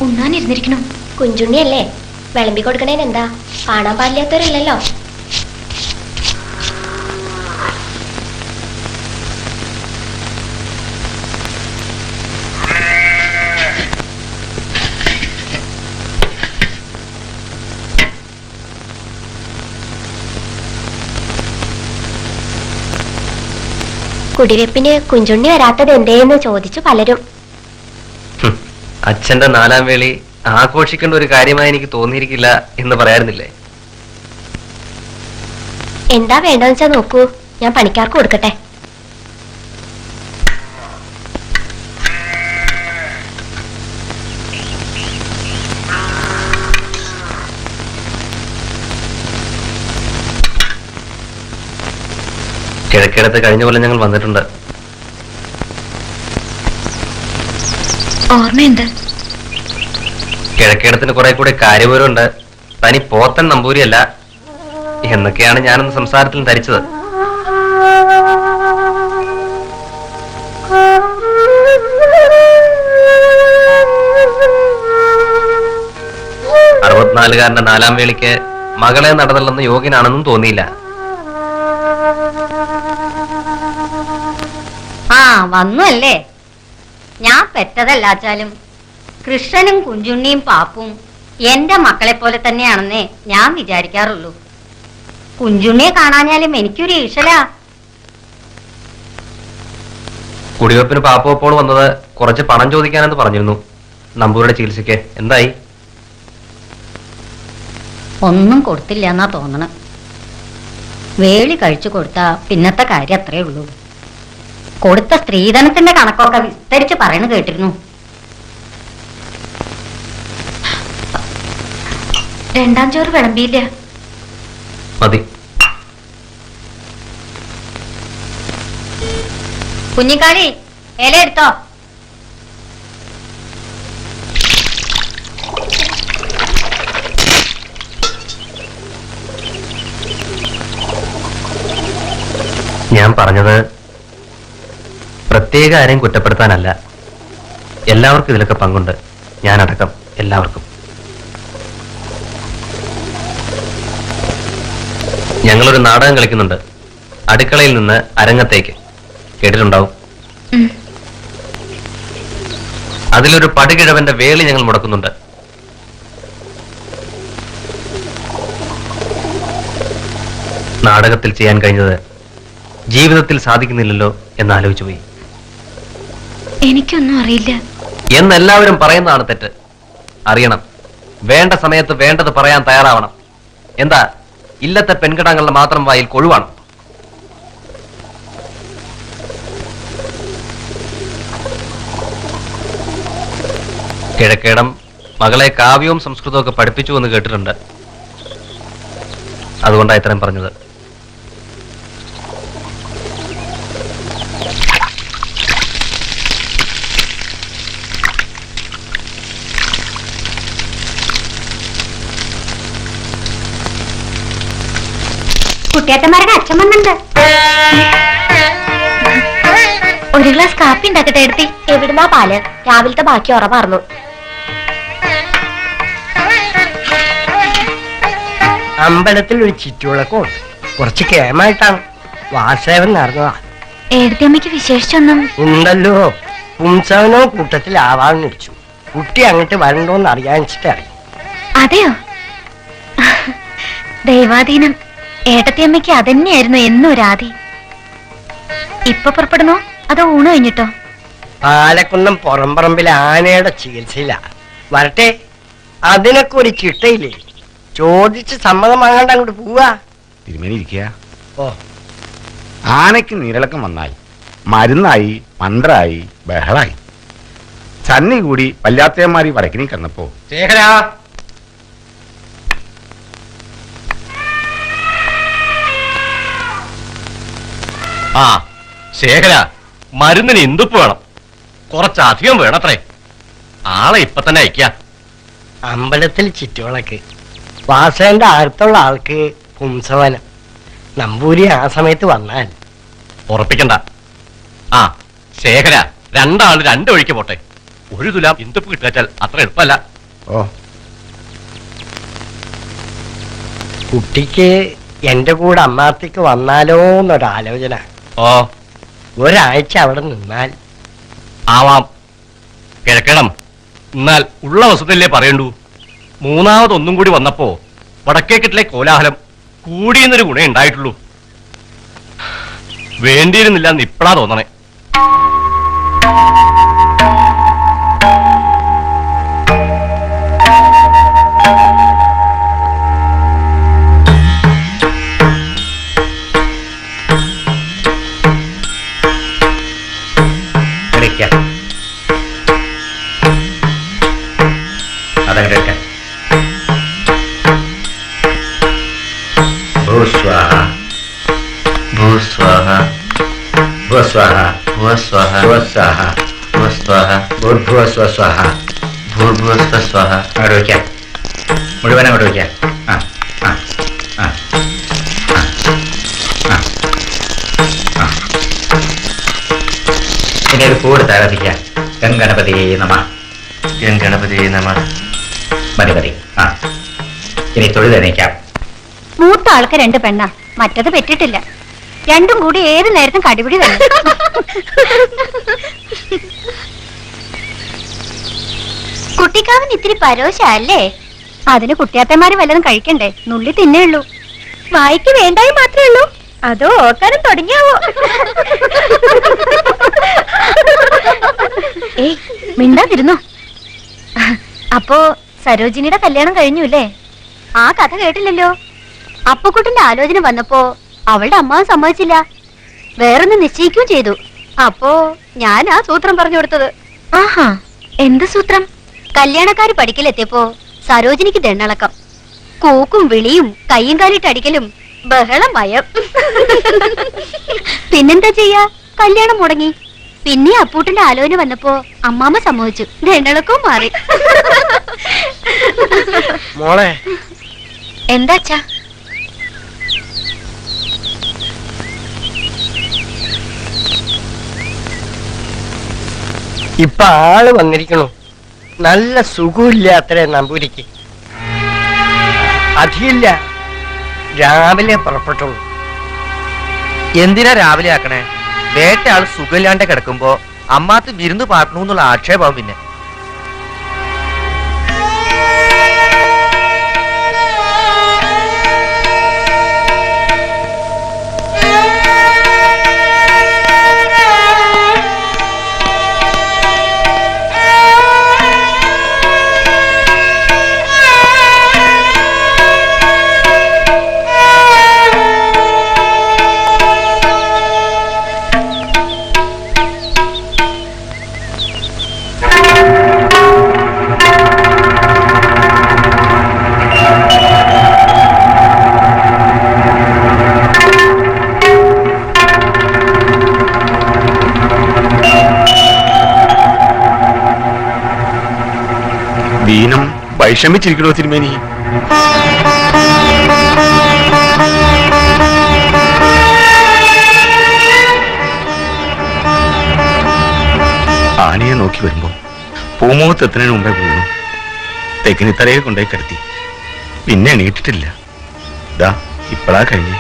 ഉണ്ണാനിരുന്നിരിക്കണം. കുഞ്ചുണ്ണിയല്ലേ, വിളമ്പി കൊടുക്കണേനെന്താ? കാണാൻ പാടില്ലാത്തവരല്ലല്ലോ. കുടിവെപ്പിന് കുഞ്ചുണ്ണി വരാത്തത് എന്തേന്ന് ചോദിച്ചു പലരും. അച്ഛന്റെ 4-ാം വേളി ആഘോഷിക്കേണ്ട ഒരു കാര്യമായി എനിക്ക് തോന്നിയിരിക്കില്ല എന്ന് പറയാറുന്നില്ലേ? എന്താ വേണ്ടെന്ന് വെച്ചാ നോക്കൂ, ഞാൻ പണിക്കാർക്ക് കൊടുക്കട്ടെ. കിഴക്കിടത്ത് കഴിഞ്ഞ പോലെ ഞങ്ങൾ വന്നിട്ടുണ്ട്. ഓർമ്മയുണ്ട്. കിഴക്കിടത്തിന് കുറെ കൂടെ കാര്യപൂരമുണ്ട്. തനി പോത്തൻ നമ്പൂരിയല്ല എന്നൊക്കെയാണ് ഞാനന്ന് സംസാരത്തിൽ ധരിച്ചത്. അറുപത്തിനാലുകാരന്റെ 4-ാം വേളിക്ക് മകളെ നടന്നല്ലെന്ന് യോഗ്യനാണെന്നും തോന്നിയില്ല. വന്നു അല്ലേ? ഞാൻ പെറ്റതല്ലാച്ചാലും കൃഷ്ണനും കുഞ്ചുണ്ണിയും പാപ്പും എന്റെ മക്കളെ പോലെ തന്നെയാണെന്നേ ഞാൻ വിചാരിക്കാറുള്ളൂ. കുഞ്ചുണ്ണിയെ കാണാഞ്ഞാലും എനിക്കൊരു ഈശലാ. കുടിവെപ്പിന് പാപ്പപ്പോൾ വന്നത് കുറച്ച് പണം ചോദിക്കാനെന്ന് പറഞ്ഞിരുന്നു. നമ്പൂരുടെ ചികിത്സയ്ക്ക് എന്തായി? ഒന്നും കൊടുത്തില്ല എന്നാ തോന്നണ. വേളി കഴിച്ചു കൊടുത്താ പിന്നത്തെ കാര്യം അത്രേ ഉള്ളൂ. കൊടുത്ത സ്ത്രീധനത്തിന്റെ കണക്കൊക്കെ വിസ്തരിച്ച് പറയണ കേട്ടിരുന്നു. രണ്ടാം ചോറ് വിളമ്പിയില്ല. മതി. കുഞ്ഞിക്കാളി ഇല എടുത്തോ. ഞാൻ പറഞ്ഞത് പ്രത്യേക ആരെയും കുറ്റപ്പെടുത്താനല്ല. എല്ലാവർക്കും ഇതിലൊക്കെ പങ്കുണ്ട്, ഞാനടക്കം എല്ലാവർക്കും. ഞങ്ങളൊരു നാടകം കളിക്കുന്നുണ്ട്, അടുക്കളയിൽ നിന്ന് അരങ്ങത്തേക്ക്. കേട്ടിട്ടുണ്ടാവും. അതിലൊരു പടുകിഴവന്റെ വേളി ഞങ്ങൾ മുടക്കുന്നുണ്ട്. നാടകത്തിൽ ചെയ്യാൻ കഴിഞ്ഞത് ജീവിതത്തിൽ സാധിക്കുന്നില്ലല്ലോ എന്നാലോചിച്ചു പോയി. എനിക്കൊന്നും അറിയില്ല എന്നെല്ലാവരും പറയുന്നതാണ് തെറ്റ്. അറിയണം, വേണ്ട സമയത്ത് വേണ്ടത് പറയാൻ തയ്യാറാവണം. എന്താ ഇല്ലത്തെ പെൺകിടങ്ങളുടെ മാത്രം വായിൽ കൊഴുവാണ്. കിഴക്കേടം മകളെ കാവ്യവും സംസ്കൃതവും ഒക്കെ പഠിപ്പിച്ചു എന്ന് കേട്ടിട്ടുണ്ട്. അതുകൊണ്ടാണ് ഇത്രയും പറഞ്ഞത്. കുട്ടിയേട്ടന്മാരുടെ അച്ഛൻ വന്നുണ്ട്. ഒരു ഗ്ലാസ് കാപ്പി ഉണ്ടാക്കട്ടെ എടുത്തി. എവിടുന്നാ പാല്? രാവിലത്തെ ബാക്കി ഉറവാർന്നു. അമ്പലത്തിൽ ഒരു ചുറ്റുവിളക്കും കുറച്ച് കേമായിട്ടാണ്. വാസേവൻ നടന്നതാ. ഏടത്തിയമ്മയ്ക്ക് വിശേഷിച്ചൊന്നും ഉണ്ടല്ലോ. പുംസവനോ കൂട്ടത്തിലാവാന്ന് വെച്ചു. കുട്ടി അങ്ങോട്ട് വരണ്ടോന്ന് അറിയാനിച്ചിട്ടറിയും. അതെയോ? ദൈവാധീനം. ഏട്ടത്തിയമ്മയ്ക്ക് അതന്നെയായിരുന്നു എന്നും രാതി. ഇപ്പൊ പുറപ്പെടണോ അതോ ഊണ് കഴിഞ്ഞിട്ടോ? പാലക്കുന്നം പുറംപറമ്പിലെ ആനയുടെ ചികിത്സയില. വരട്ടെ, അതിനൊക്കെ ഒരു ചിട്ടയില്ലേ? ചോദിച്ച് സമ്മതം വാങ്ങാണ്ട് അങ്ങോട്ട് പോവാ. തിരുമേനി ഇരിക്കുക. ഓ, ആനയ്ക്ക് നീരിളക്കം വന്നായി, മരുന്നായി, മന്ത്രായി, ബഹളായി. സന്നി കൂടി വല്ലാത്തയന്മാരി വടക്കിനി കന്നപ്പോ ശേഖരാ, ആ ശേഖര, മരുന്നിന് ഇന്തുപ്പ് വേണം. കുറച്ചധികം വേണത്രേ. ആളെ ഇപ്പൊ തന്നെ അയക്ക. അമ്പലത്തിൽ ചുറ്റുവിളക്ക്, വാസേന്റെ അടുത്തുള്ള ആൾക്ക് പുംസവനം. നമ്പൂരി ആ സമയത്ത് വന്നാൽ ഉറപ്പിക്കണ്ട. ആ ശേഖര, രണ്ടാള് രണ്ട് വഴിക്ക് പോട്ടെ. 1 തുലാം ഇന്ദപ്പ് കിട്ടാച്ചാൽ അത്ര എളുപ്പമല്ല. ഓ കുട്ടിക്ക് എന്റെ കൂടെ അമ്മാത്തേക്ക് വന്നാലോ എന്നൊരാലോചന. ഓ ഒരാഴ്ച അവിടെ നിന്നാൽ ആവാം, കിഴക്കണം. എന്നാൽ ഉള്ള വസ്തുതല്ലേ പറയണ്ടു. 3ാമതൊന്നും കൂടി വന്നപ്പോ വടക്കേക്കെട്ടിലെ കോലാഹലം കൂടിയെന്നൊരു ഗുണേ ഉണ്ടായിട്ടുള്ളൂ. വേണ്ടിയിരുന്നില്ല എന്ന് ഇപ്പളാ തോന്നണേ. അതങ്ങനെയൊക്കെ ഭൂസ്വാഹ ഭൂസ്വാഹ ഭൂസ്വാഹ ഭൂസ്വാഹ ഭൂസ്വാഹ ഭൂസ്വാഹ ഭൂർഭുവസ്വസ്വാഹ ഭൂർഭുവസ്വസ്വാഹ. അങ്ങോട്ട് വയ്ക്കാം, മുഴുവൻ അങ്ങോട്ട് വയ്ക്കാം. ആ ആ ആ ആ ആ. ഇനി ഒരു കൂടുതൽ ആരാധിക്കാം. ഗംഗണപതി നമ. ഗണപതി നമ. മതി മതി. ആ ഇനി തൊഴുതെണീക്കാം. മൂത്ത ആൾക്ക് 2 പെണ്ണാ, മറ്റത് പെറ്റിട്ടില്ല. രണ്ടും കൂടി ഏത് നേരത്തും കടിപിടി തന്നെ. കുട്ടിക്കാവിന് ഇത്തിരി പരോശല്ലേ? അതിന് കുട്ടിയാത്തമാര് വല്ലതും കഴിക്കണ്ടേ? നുള്ളി തിന്നേ ഉള്ളൂ. വായിക്ക് വേണ്ടായി മാത്രമേ ഉള്ളൂ, അതോ ഓക്കാനും തുടങ്ങിയാവോ? ഏയ് മിണ്ടാതിരുന്നോ. അപ്പോ സരോജിനിയുടെ കല്യാണം കഴിഞ്ഞുല്ലേ? ആ കഥ കേട്ടില്ലല്ലോ. അപ്പുക്കുട്ടിന്റെ ആലോചന വന്നപ്പോ അവളുടെ അമ്മാവ് സമ്മതിച്ചില്ല, വേറൊന്ന് നിശ്ചയിക്കുകയും ചെയ്തു. അപ്പോ ഞാൻ ആ സൂത്രം പറഞ്ഞു കൊടുത്തത്. ആഹാ, എന്ത് സൂത്രം? കല്യാണക്കാര് പഠിക്കലെത്തിയപ്പോ സരോജിനിക്ക് ദണ്ണളക്കം, കൂക്കും വിളിയും കയ്യും കാലിട്ടടിക്കലും ബഹളം ഭയം. പിന്നെന്താ ചെയ്യാ, കല്യാണം മുടങ്ങി. പിന്നെ അപ്പൂട്ടിന്റെ ആലോചന വന്നപ്പോ അമ്മാമ്മ സമ്മതിച്ചു, ദണ്ണളക്കവും മാറി. മോളെ എന്താച്ചാ? ഇപ്പൊ ആള് വന്നിരിക്കണു. നല്ല സുഖമില്ലാത്രേ നമ്പൂരിക്ക്. അധികമില്ല, രാവിലെ പുറപ്പെട്ടുള്ളൂ. എന്തിനാ രാവിലെ ആക്കണേ? വേട്ട ആൾ സുഖമില്ലാണ്ട് കിടക്കുമ്പോ അമ്മാത്ത് വിരുന്ന് പാട്ടണു എന്നുള്ള ആക്ഷേപം. പിന്നെ ദീനം വൈഷമിച്ചിരിക്കണോ തിരുമേനി? ആനയെ നോക്കി വരുമ്പോ പൂമുഖത്ത് എത്തുന്നതിന് മുമ്പേ വീണു. തെക്കിനിത്തറയെ കൊണ്ടുപോയി കിടത്തി. പിന്നെ എണീറ്റിട്ടില്ല. ഇതാ ഇപ്പഴാ കഴിഞ്ഞു.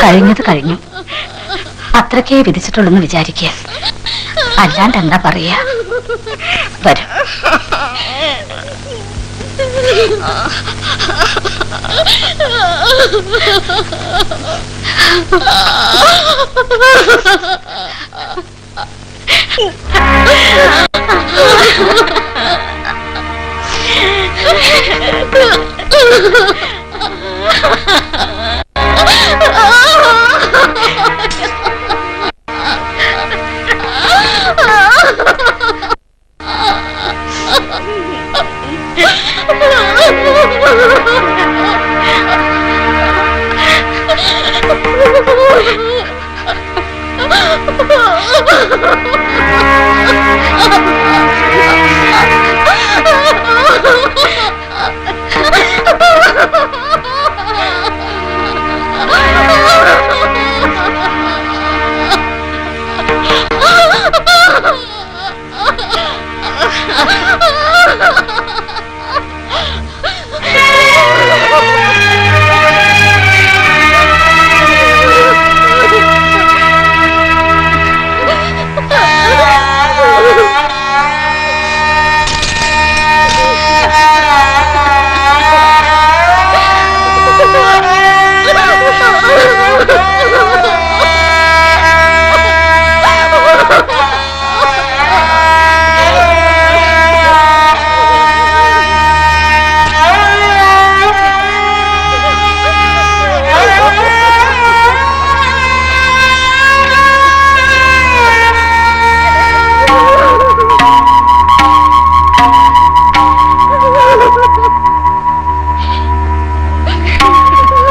കഴിഞ്ഞത് കഴിഞ്ഞു, അത്രക്കേ വിധിച്ചിട്ടുള്ളെന്ന് വിചാരിക്കുക. അല്ലാണ്ട് എന്താ പറയാ? വരും.